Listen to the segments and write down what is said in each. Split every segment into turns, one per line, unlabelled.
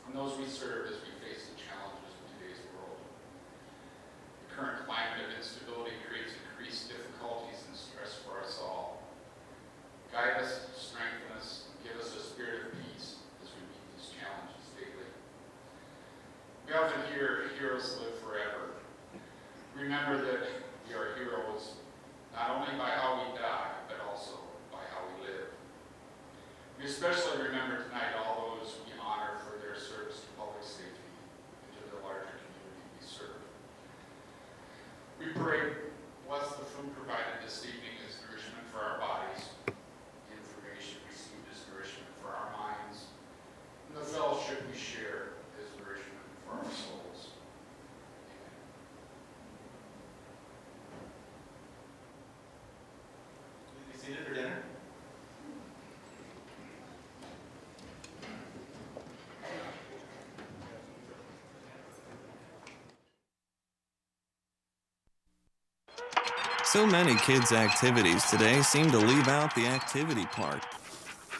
and those we serve as we face the challenges of today's world. The current climate of instability creates increased difficulties and stress for us all. Guide us, strengthen us, and give us a spirit of peace as we meet these challenges daily. We often hear heroes live forever. Remember that we are heroes not only by how we die, but also by how we live. We especially remember tonight all those we honor for their service to public safety and to the larger community we serve. We pray, bless the food provided this evening as nourishment for our bodies, the information received as nourishment for our minds, and the fellowship we share as nourishment for our souls.
Be seated for dinner.
So many kids' activities today seem to leave out the activity part.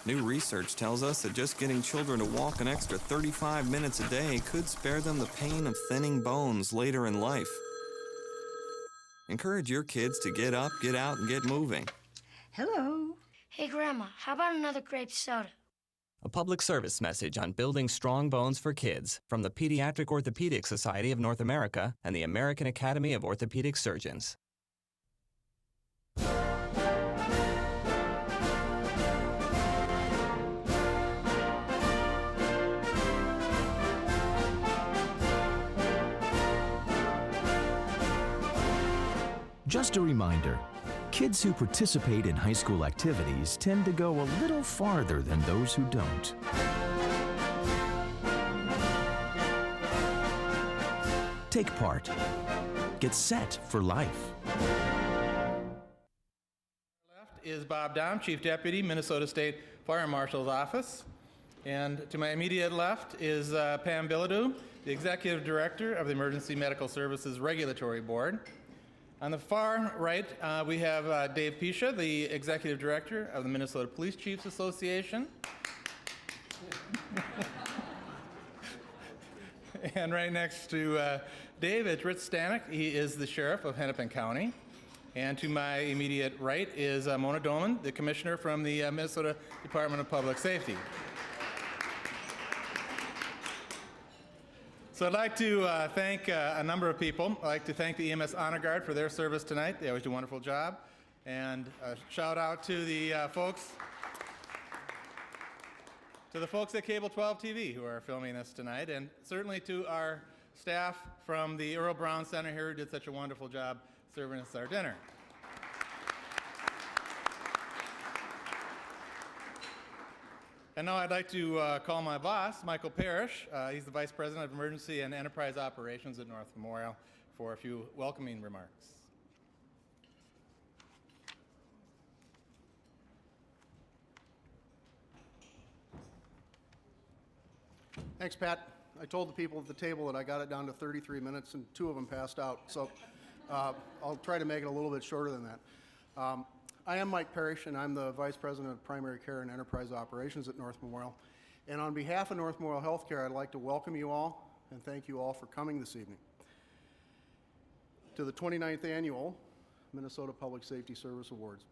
New research tells us that just getting children to walk an extra 35 minutes a day could spare them the pain of thinning bones later in life. Encourage your kids to get up, get out, and get moving.
Hello.
Hey, Grandma, how about another grape soda?
A public service message on building strong bones for kids from the Pediatric Orthopedic Society of North America and the American Academy of Orthopedic Surgeons.
Just a reminder, kids who participate in high school activities tend to go a little farther than those who don't. Take part. Get set for life.
Left is Bob Dahm, Chief Deputy, Minnesota State Fire Marshal's Office. And to my immediate left is Pam Bilodeau, the Executive Director of the Emergency Medical Services Regulatory Board. On the far right, we have Dave Pisha, the Executive Director of the Minnesota Police Chiefs Association. And right next to Dave is Rich Stanek. He is the Sheriff of Hennepin County. And to my immediate right is Mona Doman, the Commissioner from the Minnesota Department of Public Safety. So I'd like to thank a number of people. I'd like to thank the EMS Honor Guard for their service tonight. They always do a wonderful job. And a shout out to the folks at Cable 12 TV who are filming us tonight, and certainly to our staff from the Earl Brown Center here who did such a wonderful job serving us our dinner. And now I'd like to call my boss, Michael Parrish. He's the Vice President of Emergency and Enterprise Operations at North Memorial, for a few welcoming remarks.
Thanks, Pat. I told the people at the table that I got it down to 33 minutes, and 2 of them passed out. So I'll try to make it a little bit shorter than that. I am Mike Parrish, and I'm the Vice President of Primary Care and Enterprise Operations at North Memorial. And on behalf of North Memorial Healthcare, I'd like to welcome you all and thank you all for coming this evening to the 29th Annual Minnesota Public Safety Service Awards.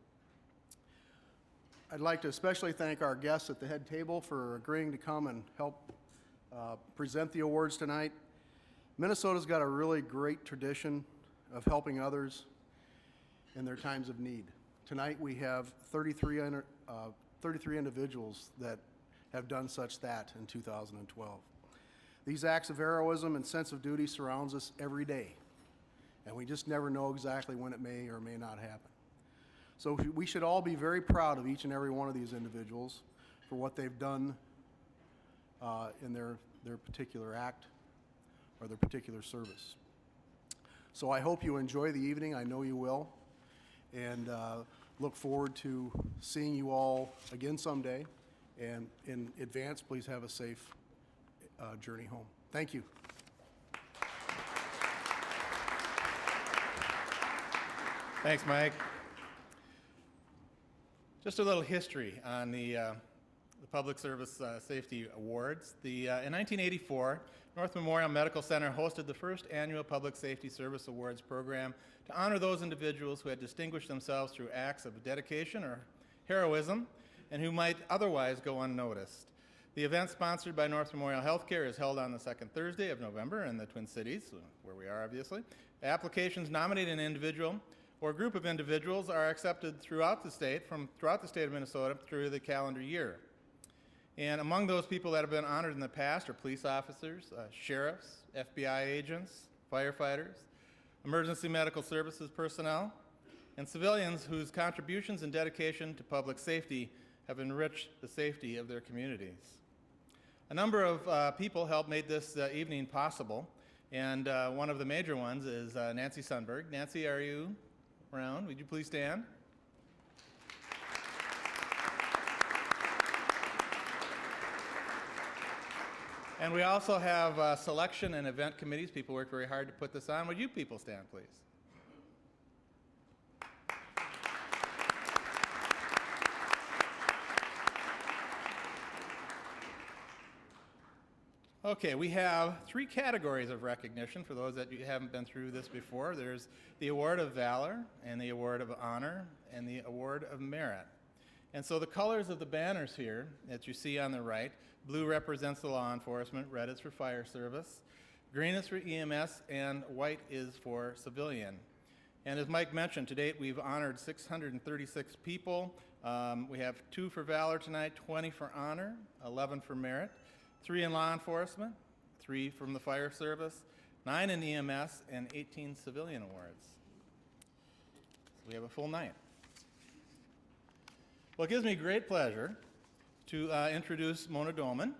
I'd like to especially thank our guests at the head table for agreeing to come and help present the awards tonight. Minnesota's got a really great tradition of helping others in their times of need. Tonight we have 33 individuals that have done such that in 2012. These acts of heroism and sense of duty surrounds us every day, and we just never know exactly when it may or may not happen. So we should all be very proud of each and every one of these individuals for what they've done in their particular act or their particular service. So I hope you enjoy the evening. I know you will. And look forward to seeing you all again someday. And in advance, please have a safe journey home. Thank you.
Thanks, Mike. Just a little history on the Public Service Safety Awards. In 1984, North Memorial Medical Center hosted the first annual Public Safety Service Awards program to honor those individuals who had distinguished themselves through acts of dedication or heroism and who might otherwise go unnoticed. The event, sponsored by North Memorial Healthcare, is held on the second Thursday of November in the Twin Cities, where we are obviously. Applications nominating an individual or group of individuals are accepted throughout the state of Minnesota through the calendar year. And among those people that have been honored in the past are police officers, sheriffs, FBI agents, firefighters, emergency medical services personnel, and civilians whose contributions and dedication to public safety have enriched the safety of their communities. A number of people helped make this evening possible, and one of the major ones is Nancy Sundberg. Nancy, are you around? Would you please stand? And we also have selection and event committees. People work very hard to put this on. Would you people stand, please? Okay, we have three categories of recognition for those that you haven't been through this before. There's the Award of Valor, and the Award of Honor, and the Award of Merit. And so the colors of the banners here that you see on the right, blue represents the law enforcement, red is for fire service, green is for EMS, and white is for civilian. And as Mike mentioned, to date we've honored 636 people. We have 2 for Valor tonight, 20 for Honor, 11 for Merit, 3 in law enforcement, 3 from the fire service, 9 in EMS, and 18 civilian awards. So we have a full night. Well, it gives me great pleasure to introduce Mona Doman.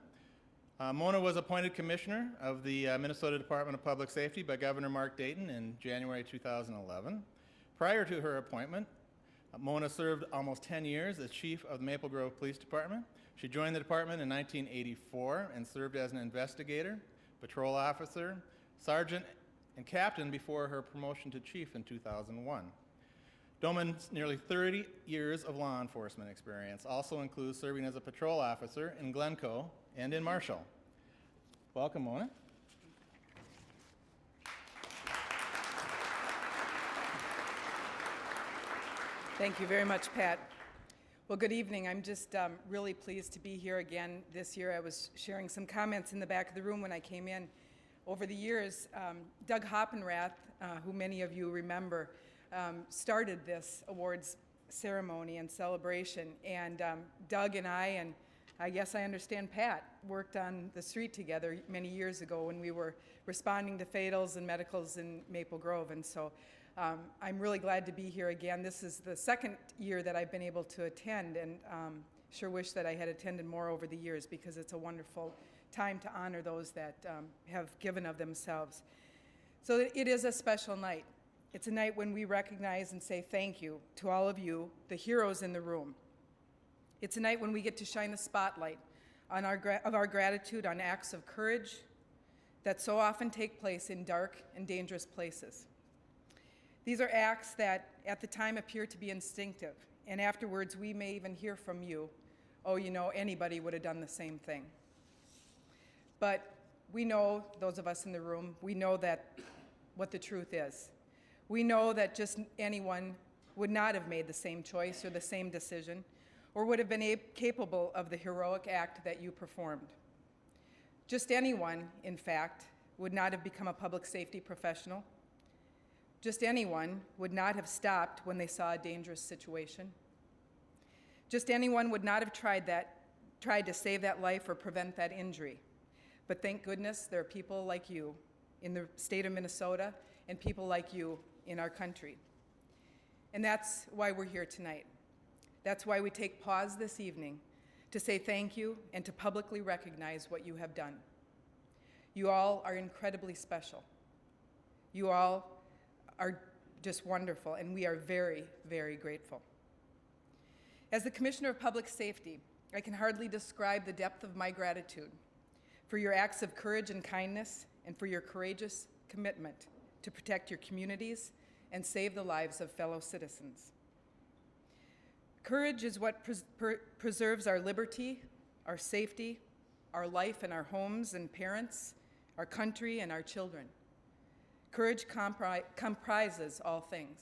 Mona was appointed Commissioner of the Minnesota Department of Public Safety by Governor Mark Dayton in January 2011. Prior to her appointment, Mona served almost 10 years as Chief of the Maple Grove Police Department. She joined the department in 1984 and served as an investigator, patrol officer, sergeant, and captain before her promotion to chief in 2001. Doman's nearly 30 years of law enforcement experience also includes serving as a patrol officer in Glencoe and in Marshall. Welcome, Mona.
Thank you very much, Pat. Well, good evening. I'm just really pleased to be here again this year. I was sharing some comments in the back of the room when I came in. Over the years, Doug Hoppenrath, who many of you remember, started this awards ceremony and celebration. And Doug and I guess I understand Pat, worked on the street together many years ago when we were responding to fatals and medicals in Maple Grove. And so I'm really glad to be here again. This is the second year that I've been able to attend, and sure wish that I had attended more over the years because it's a wonderful time to honor those that have given of themselves. So it is a special night. It's a night when we recognize and say thank you to all of you, the heroes in the room. It's a night when we get to shine the spotlight on our gratitude on acts of courage that so often take place in dark and dangerous places. These are acts that at the time appear to be instinctive, and afterwards we may even hear from you, oh, you know, anybody would have done the same thing. But we know, those of us in the room, we know that what the truth is. We know that just anyone would not have made the same choice or the same decision, or would have been capable of the heroic act that you performed. Just anyone, in fact, would not have become a public safety professional. Just anyone would not have stopped when they saw a dangerous situation. Just anyone would not have tried to save that life or prevent that injury. But thank goodness there are people like you in the state of Minnesota and people like you in our country. And that's why we're here tonight. That's why we take pause this evening to say thank you and to publicly recognize what you have done. You all are incredibly special. You all are just wonderful, and we are very, very grateful. As the Commissioner of Public Safety, I can hardly describe the depth of my gratitude for your acts of courage and kindness and for your courageous commitment to protect your communities and save the lives of fellow citizens. Courage is what preserves our liberty, our safety, our life and our homes and parents, our country and our children. Courage comprises all things.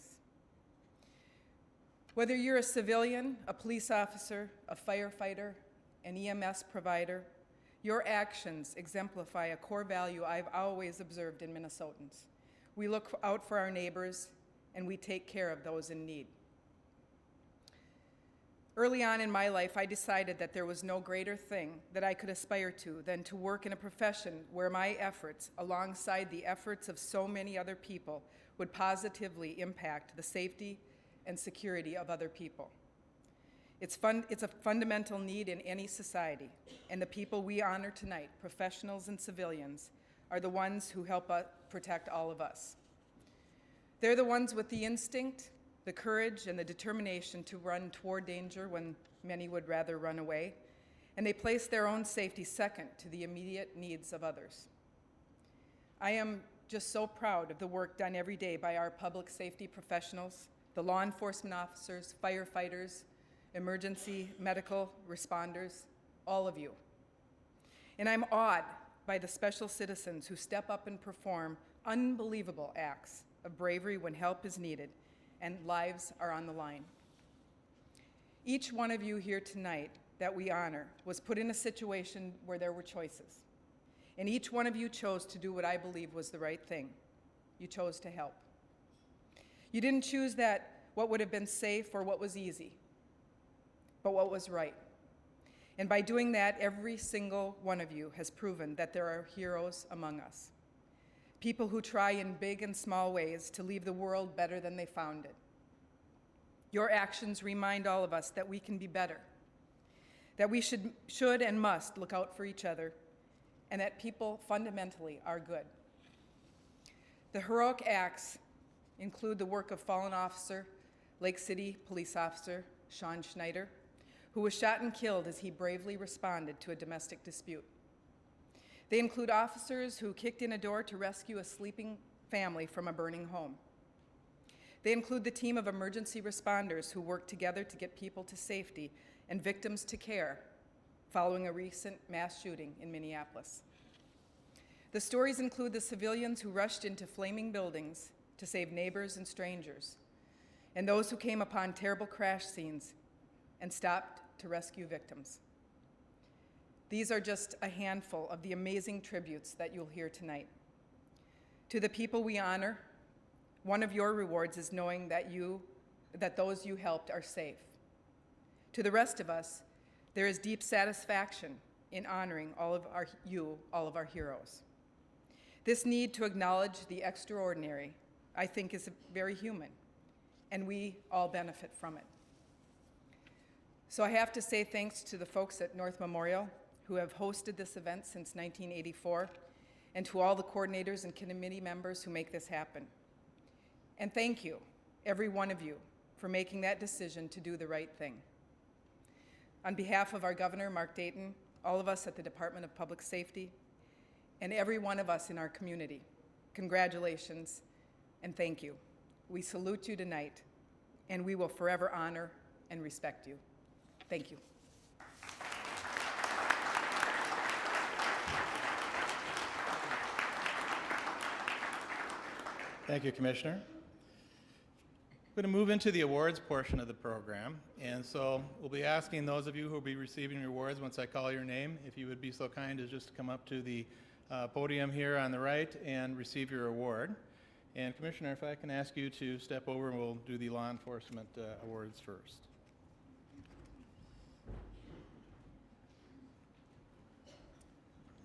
Whether you're a civilian, a police officer, a firefighter, an EMS provider, your actions exemplify a core value I've always observed in Minnesotans. We look out for our neighbors, and we take care of those in need. Early on in my life, I decided that there was no greater thing that I could aspire to than to work in a profession where my efforts, alongside the efforts of so many other people, would positively impact the safety and security of other people. It's a fundamental need in any society, and the people we honor tonight, professionals and civilians, are the ones who help protect all of us. They're the ones with the instinct, the courage, and the determination to run toward danger when many would rather run away, and they place their own safety second to the immediate needs of others. I am just so proud of the work done every day by our public safety professionals, the law enforcement officers, firefighters, emergency medical responders, all of you. And I'm awed by the special citizens who step up and perform unbelievable acts of bravery when help is needed and lives are on the line. Each one of you here tonight that we honor was put in a situation where there were choices. And each one of you chose to do what I believe was the right thing. You chose to help. You didn't choose what would have been safe or what was easy, but what was right. And by doing that, every single one of you has proven that there are heroes among us. People who try in big and small ways to leave the world better than they found it. Your actions remind all of us that we can be better, that we should and must look out for each other, and that people fundamentally are good. The heroic acts include the work of fallen officer, Lake City police officer Sean Schneider, who was shot and killed as he bravely responded to a domestic dispute. They include officers who kicked in a door to rescue a sleeping family from a burning home. They include the team of emergency responders who worked together to get people to safety and victims to care following a recent mass shooting in Minneapolis. The stories include the civilians who rushed into flaming buildings to save neighbors and strangers, and those who came upon terrible crash scenes and stopped to rescue victims. These are just a handful of the amazing tributes that you'll hear tonight. To the people we honor, one of your rewards is knowing that those you helped are safe. To the rest of us, there is deep satisfaction in honoring all of our heroes. This need to acknowledge the extraordinary, I think, is very human, and we all benefit from it. So I have to say thanks to the folks at North Memorial who have hosted this event since 1984, and to all the coordinators and committee members who make this happen. And thank you, every one of you, for making that decision to do the right thing. On behalf of our Governor, Mark Dayton, all of us at the Department of Public Safety, and every one of us in our community, congratulations and thank you. We salute you tonight, and we will forever honor and respect you. Thank you.
Thank you, Commissioner. We're going to move into the awards portion of the program, and so we'll be asking those of you who will be receiving your awards once I call your name, if you would be so kind as just to come up to the podium here on the right and receive your award. And Commissioner, if I can ask you to step over and we'll do the law enforcement awards first.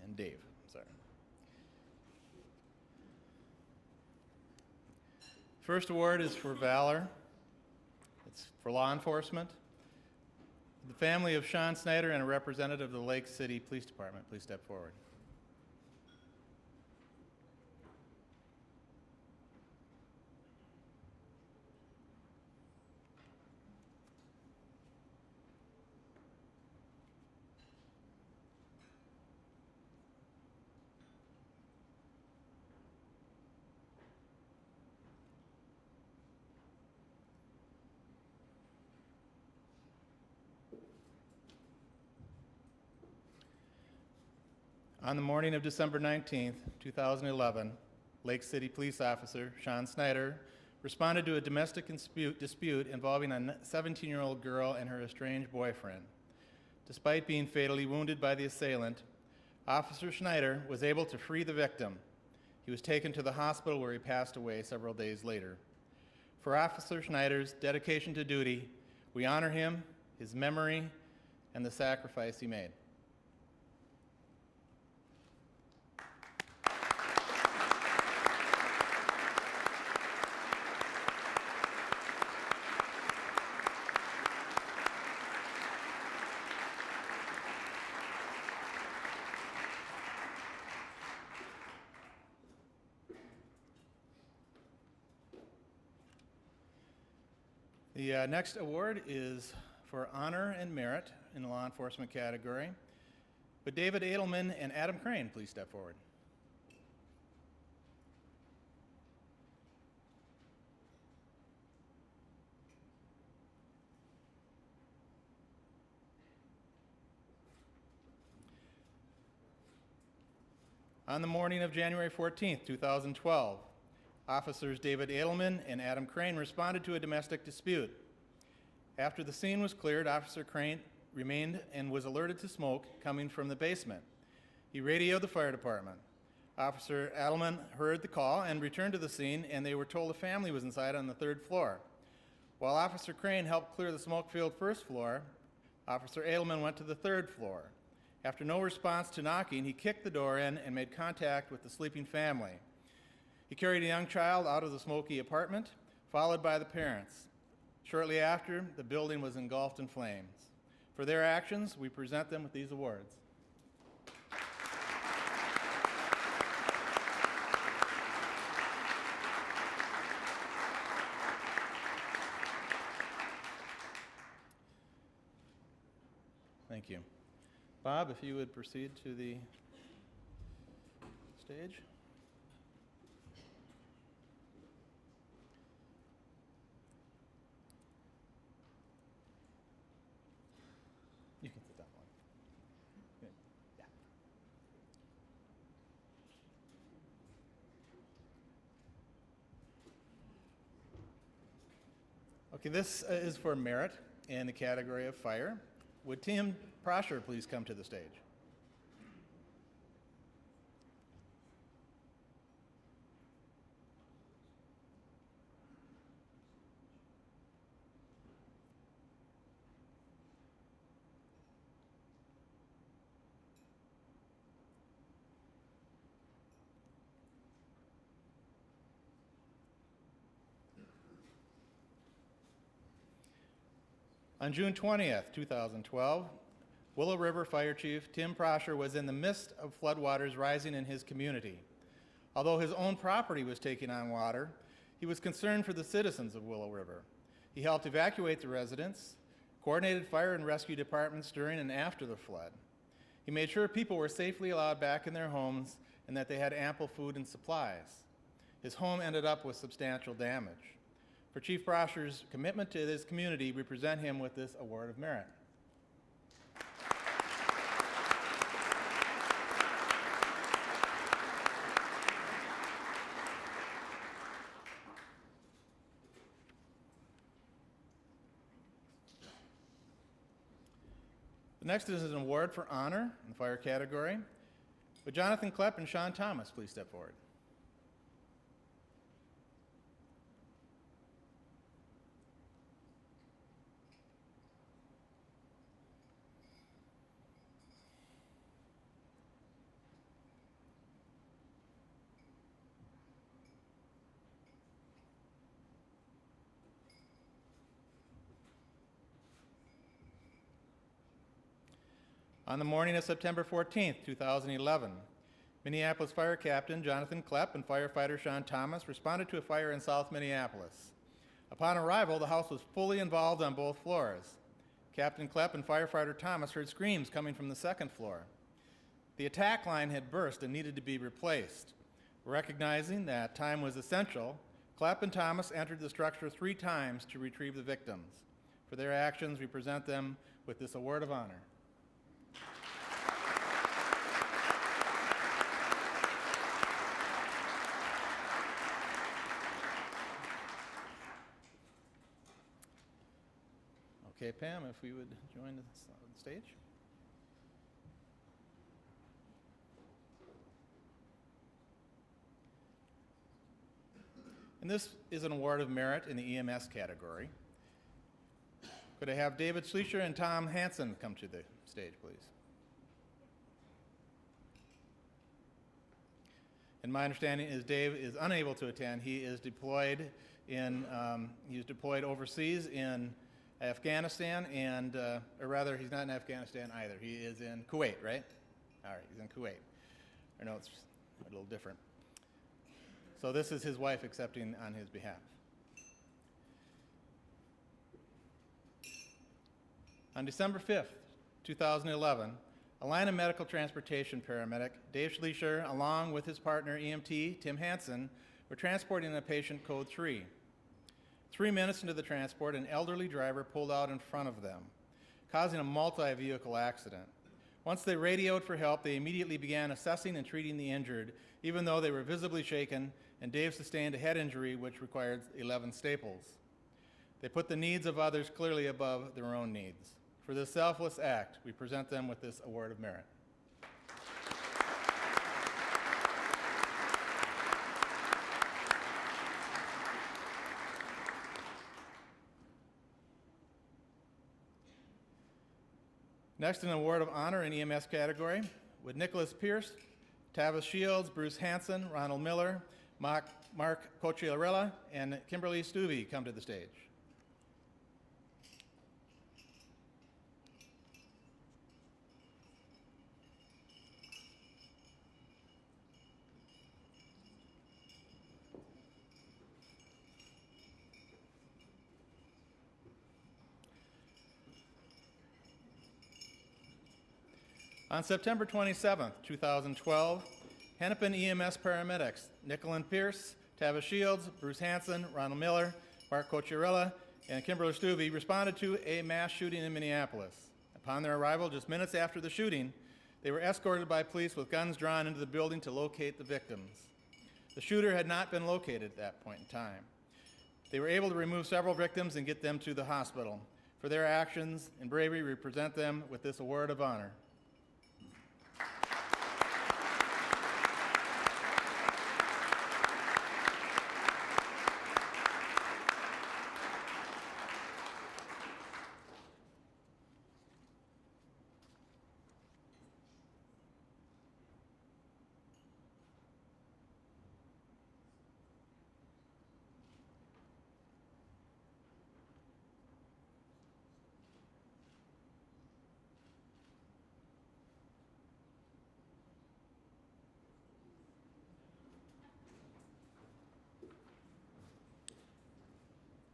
And Dave, sorry. First award is for valor. It's for law enforcement. The family of Sean Snyder and a representative of the Lake City Police Department, please step forward. On the morning of December 19th, 2011, Lake City police officer Sean Snyder responded to a domestic dispute involving a 17-year-old girl and her estranged boyfriend. Despite being fatally wounded by the assailant, Officer Schneider was able to free the victim. He was taken to the hospital where he passed away several days later. For Officer Schneider's dedication to duty, we honor him, his memory, and the sacrifice he made. The next award is for honor and merit in the law enforcement category. Would David Edelman and Adam Crane please step forward? On the morning of January 14th, 2012, Officers David Edelman and Adam Crane responded to a domestic dispute. After the scene was cleared, Officer Crane remained and was alerted to smoke coming from the basement. He radioed the fire department. Officer Edelman heard the call and returned to the scene, and they were told a family was inside on the 3rd floor. While Officer Crane helped clear the smoke-filled 1st floor, Officer Edelman went to the 3rd floor. After no response to knocking, he kicked the door in and made contact with the sleeping family. He carried a young child out of the smoky apartment, followed by the parents. Shortly after, the building was engulfed in flames. For their actions, we present them with these awards. Thank you. Bob, if you would proceed to the stage. You can sit that one. Good. Yeah. Okay, this is for merit in the category of fire. Would Tim Prosher please come to the stage? On June 20th, 2012, Willow River Fire Chief Tim Prosher was in the midst of floodwaters rising in his community. Although his own property was taking on water, he was concerned for the citizens of Willow River. He helped evacuate the residents, coordinated fire and rescue departments during and after the flood. He made sure people were safely allowed back in their homes and that they had ample food and supplies. His home ended up with substantial damage. For Chief Prosher's commitment to his community, we present him with this Award of Merit. The next is an award for honor in the fire category. Would Jonathan Klepp and Sean Thomas please step forward? On the morning of September 14th, 2011, Minneapolis Fire Captain Jonathan Klepp and firefighter Sean Thomas responded to a fire in South Minneapolis. Upon arrival, the house was fully involved on both floors. Captain Klepp and firefighter Thomas heard screams coming from the 2nd floor. The attack line had burst and needed to be replaced. Recognizing that time was essential, Klepp and Thomas entered the structure 3 times to retrieve the victims. For their actions, we present them with this Award of Honor. Okay, Pam, if we would join the stage. And this is an award of merit in the EMS category. Could I have David Schleicher and Tom Hansen come to the stage, please? And my understanding is Dave is unable to attend. He is deployed overseas in Afghanistan, and, or rather, he's not in Afghanistan either. He is in Kuwait, right? All right, he's in Kuwait. I know it's a little different. So this is his wife accepting on his behalf. On December 5th, 2011, a line of medical transportation paramedic, Dave Schleicher, along with his partner EMT, Tim Hansen, were transporting a patient code 3. 3 minutes into the transport, an elderly driver pulled out in front of them, causing a multi-vehicle accident. Once they radioed for help, they immediately began assessing and treating the injured, even though they were visibly shaken, and Dave sustained a head injury which required 11 staples. They put the needs of others clearly above their own needs. For this selfless act, we present them with this award of merit. Next, an award of honor in EMS category with Nicholas Pierce, Tavis Shields, Bruce Hansen, Ronald Miller, Mark Cocciarella, and Kimberly Stuvey come to the stage. On September 27, 2012, Hennepin EMS paramedics Nicholas Pierce, Tavis Shields, Bruce Hansen, Ronald Miller, Mark Cocciarella, and Kimberly Stuvey responded to a mass shooting in Minneapolis. Upon their arrival, just minutes after the shooting, they were escorted by police with guns drawn into the building to locate the victims. The shooter had not been located at that point in time. They were able to remove several victims and get them to the hospital. For their actions and bravery, we present them with this award of honor.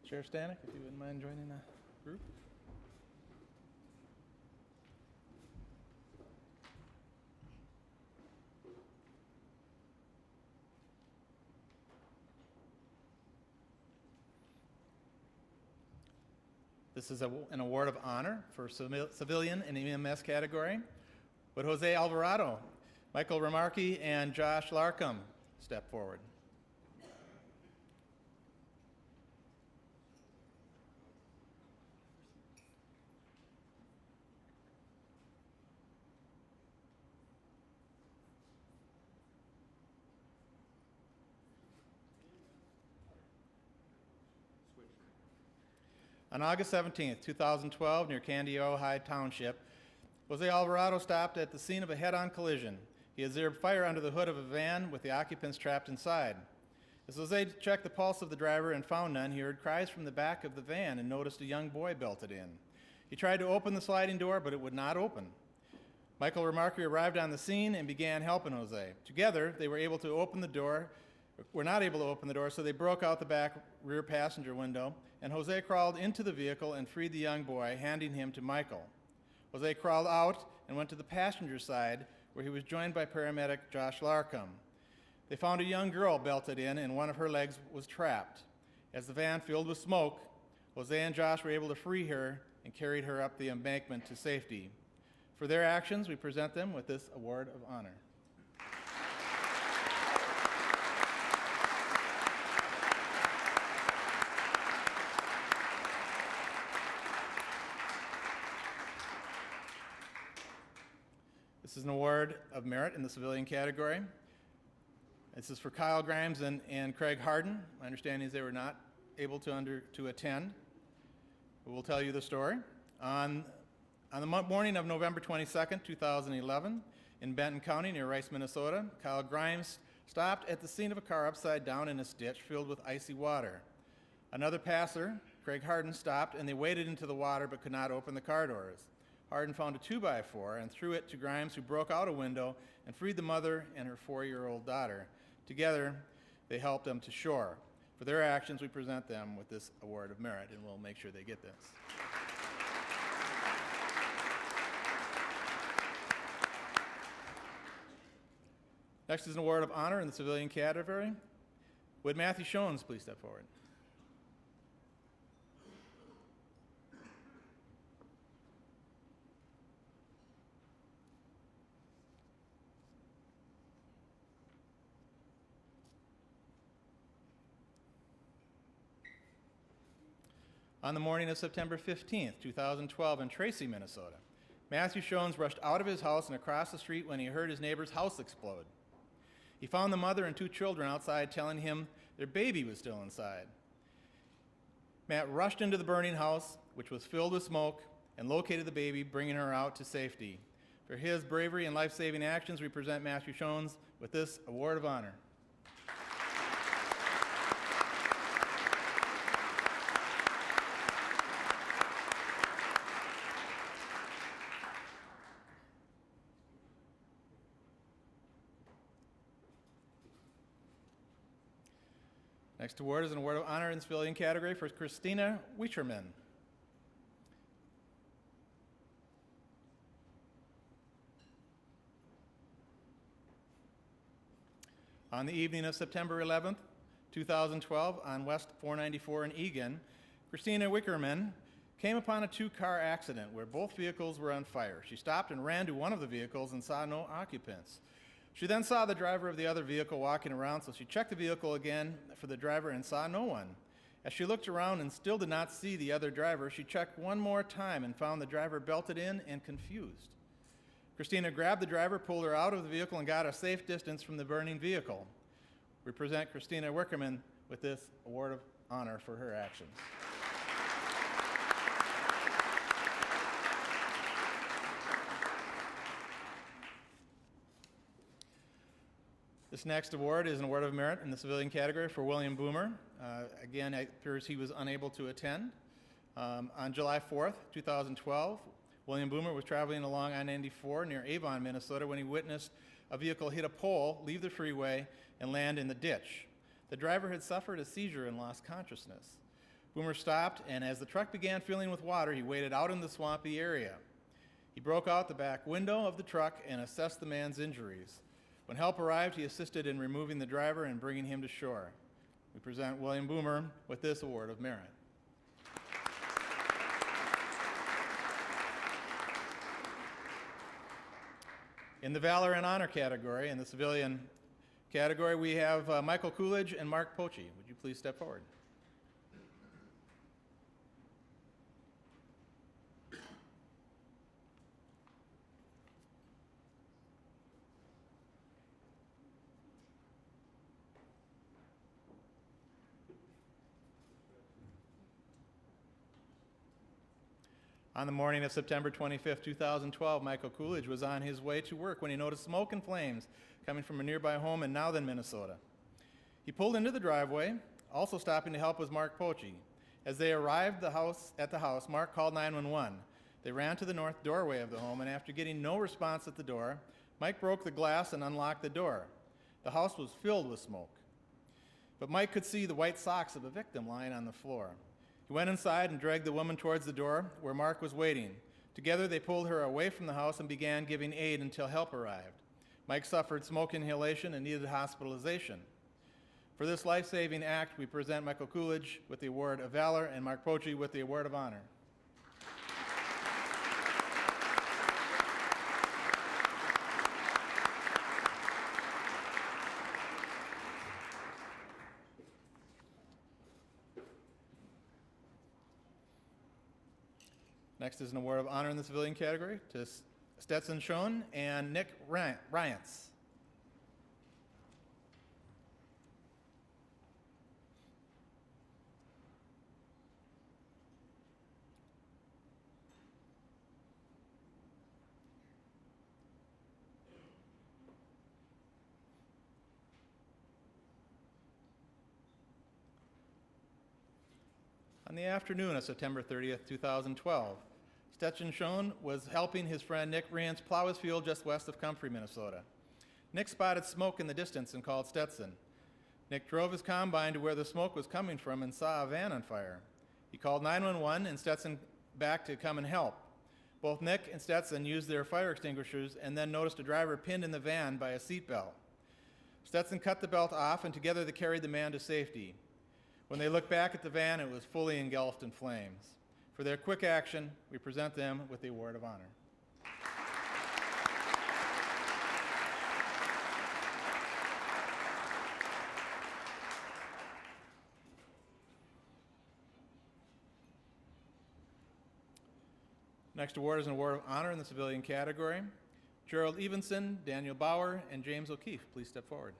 Sheriff Stanek, if you wouldn't mind joining the group. This is an award of honor for civilian and EMS category. Would Jose Alvarado, Michael Remarque, and Josh Larkham step forward? On August 17, 2012, near Candido High Township, Jose Alvarado stopped at the scene of a head-on collision. He observed fire under the hood of a van with the occupants trapped inside. As Jose checked the pulse of the driver and found none, he heard cries from the back of the van and noticed a young boy belted in. He tried to open the sliding door, but it would not open. Michael Remarque arrived on the scene and began helping Jose. Together, they were not able to open the door, so they broke out the back rear passenger window, and Jose crawled into the vehicle and freed the young boy, handing him to Michael. Jose crawled out and went to the passenger side, where he was joined by paramedic Josh Larkham. They found a young girl belted in, and one of her legs was trapped. As the van filled with smoke, Jose and Josh were able to free her and carried her up the embankment to safety. For their actions, we present them with this award of honor. This is an award of merit in the civilian category. This is for Kyle Grimes and Craig Harden. My understanding is they were not able to attend. But we'll tell you the story. On the morning of November 22nd, 2011, in Benton County near Rice, Minnesota, Kyle Grimes stopped at the scene of a car upside down in a ditch filled with icy water. Another passer, Craig Harden, stopped and they waded into the water but could not open the car doors. Harden found a 2x4 and threw it to Grimes, who broke out a window and freed the mother and her 4-year-old daughter. Together, they helped them to shore. For their actions, we present them with this award of merit, and we'll make sure they get this. Next is an award of honor in the civilian category. Would Matthew Shones please step forward? On the morning of September 15th, 2012, in Tracy, Minnesota, Matthew Shones rushed out of his house and across the street when he heard his neighbor's house explode. He found the mother and 2 children outside telling him their baby was still inside. Matt rushed into the burning house, which was filled with smoke, and located the baby, bringing her out to safety. For his bravery and life-saving actions, we present Matthew Shones with this award of honor. Next award is an award of honor in the civilian category for Christina Wischerman. On the evening of September 11th, 2012, on West 494 in Eagan, Christina Wickerman came upon a 2-car accident where both vehicles were on fire. She stopped and ran to one of the vehicles and saw no occupants. She then saw the driver of the other vehicle walking around, so she checked the vehicle again for the driver and saw no one. As she looked around and still did not see the other driver, she checked one more time and found the driver belted in and confused. Christina grabbed the driver, pulled her out of the vehicle, and got a safe distance from the burning vehicle. We present Christina Wickerman with this award of honor for her actions. This next award is an award of merit in the civilian category for William Boomer. Again, it appears he was unable to attend. On July 4th, 2012, William Boomer was traveling along I-94 near Avon, Minnesota, when he witnessed a vehicle hit a pole, leave the freeway, and land in the ditch. The driver had suffered a seizure and lost consciousness. Boomer stopped, and as the truck began filling with water, he waded out in the swampy area. He broke out the back window of the truck and assessed the man's injuries. When help arrived, he assisted in removing the driver and bringing him to shore. We present William Boomer with this award of merit. In the Valor and Honor category, in the civilian category, we have Michael Coolidge and Mark Poche. Would you please step forward? On the morning of September 25th, 2012, Michael Coolidge was on his way to work when he noticed smoke and flames coming from a nearby home in Nowthen, Minnesota. He pulled into the driveway. Also stopping to help was Mark Poche. As they arrived at the house, Mark called 911. They ran to the north doorway of the home, and after getting no response at the door, Mike broke the glass and unlocked the door. The house was filled with smoke. But Mike could see the white socks of a victim lying on the floor. He went inside and dragged the woman towards the door where Mark was waiting. Together, they pulled her away from the house and began giving aid until help arrived. Mike suffered smoke inhalation and needed hospitalization. For this life-saving act, we present Michael Coolidge with the Award of Valor and Mark Poche with the Award of Honor. Next is an award of honor in the civilian category to Stetson Schoen and Nick Ryance. On the afternoon of September 30th, 2012, Stetson Schoen was helping his friend Nick Ryance plow his field just west of Comfrey, Minnesota. Nick spotted smoke in the distance and called Stetson. Nick drove his combine to where the smoke was coming from and saw a van on fire. He called 911 and Stetson back to come and help. Both Nick and Stetson used their fire extinguishers and then noticed a driver pinned in the van by a seatbelt. Stetson cut the belt off and together they carried the man to safety. When they looked back at the van, it was fully engulfed in flames. For their quick action, we present them with the Award of Honor. Next award is an Award of Honor in the civilian category. Gerald Evenson, Daniel Bauer, and James O'Keefe, please step forward.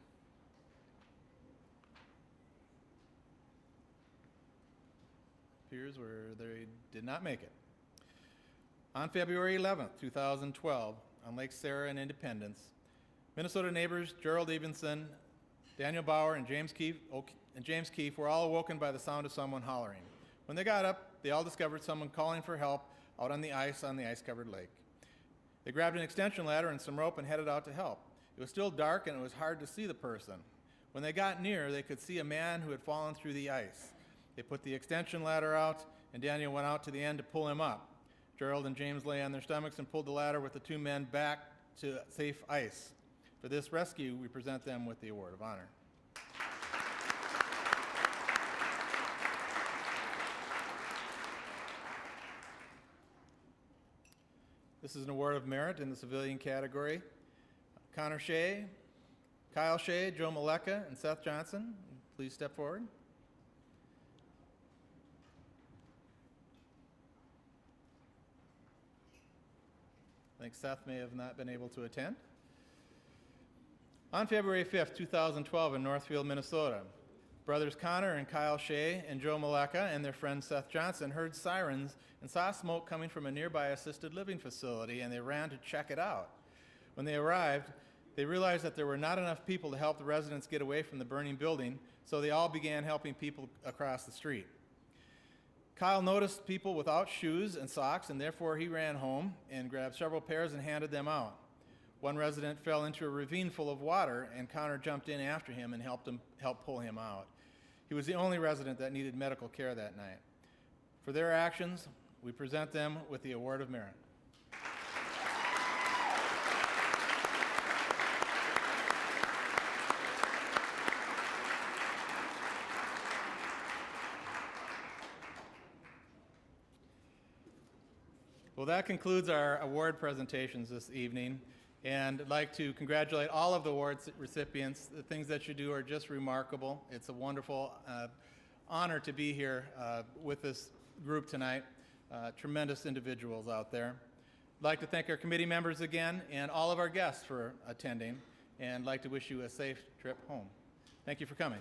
Appears where they did not make it. On February 11th, 2012, on Lake Sarah and Independence, Minnesota neighbors Gerald Evenson, Daniel Bauer, and James Keefe were all awoken by the sound of someone hollering. When they got up, they all discovered someone calling for help out on the ice-covered lake. They grabbed an extension ladder and some rope and headed out to help. It was still dark and it was hard to see the person. When they got near, they could see a man who had fallen through the ice. They put the extension ladder out, and Daniel went out to the end to pull him up. Gerald and James lay on their stomachs and pulled the ladder with the two men back to safe ice. For this rescue, we present them with the Award of Honor. This is an Award of Merit in the civilian category. Connor Shea, Kyle Shea, Joe Maleka, and Seth Johnson, please step forward. I think Seth may have not been able to attend. On February 5th, 2012 in Northfield, Minnesota, brothers Connor and Kyle Shea and Joe Maleka and their friend Seth Johnson heard sirens and saw smoke coming from a nearby assisted living facility, and they ran to check it out. When they arrived, they realized that there were not enough people to help the residents get away from the burning building, so they all began helping people across the street. Kyle noticed people without shoes and socks, and therefore he ran home and grabbed several pairs and handed them out. One resident fell into a ravine full of water, and Connor jumped in after him and helped pull him out. He was the only resident that needed medical care that night. For their actions, we present them with the Award of Merit. Well, that concludes our award presentations this evening, and I'd like to congratulate all of the award recipients. The things that you do are just remarkable. It's a wonderful honor to be here with this group tonight. Tremendous individuals out there. I'd like to thank our committee members again and all of our guests for attending, and I'd like to wish you a safe trip home. Thank you for coming.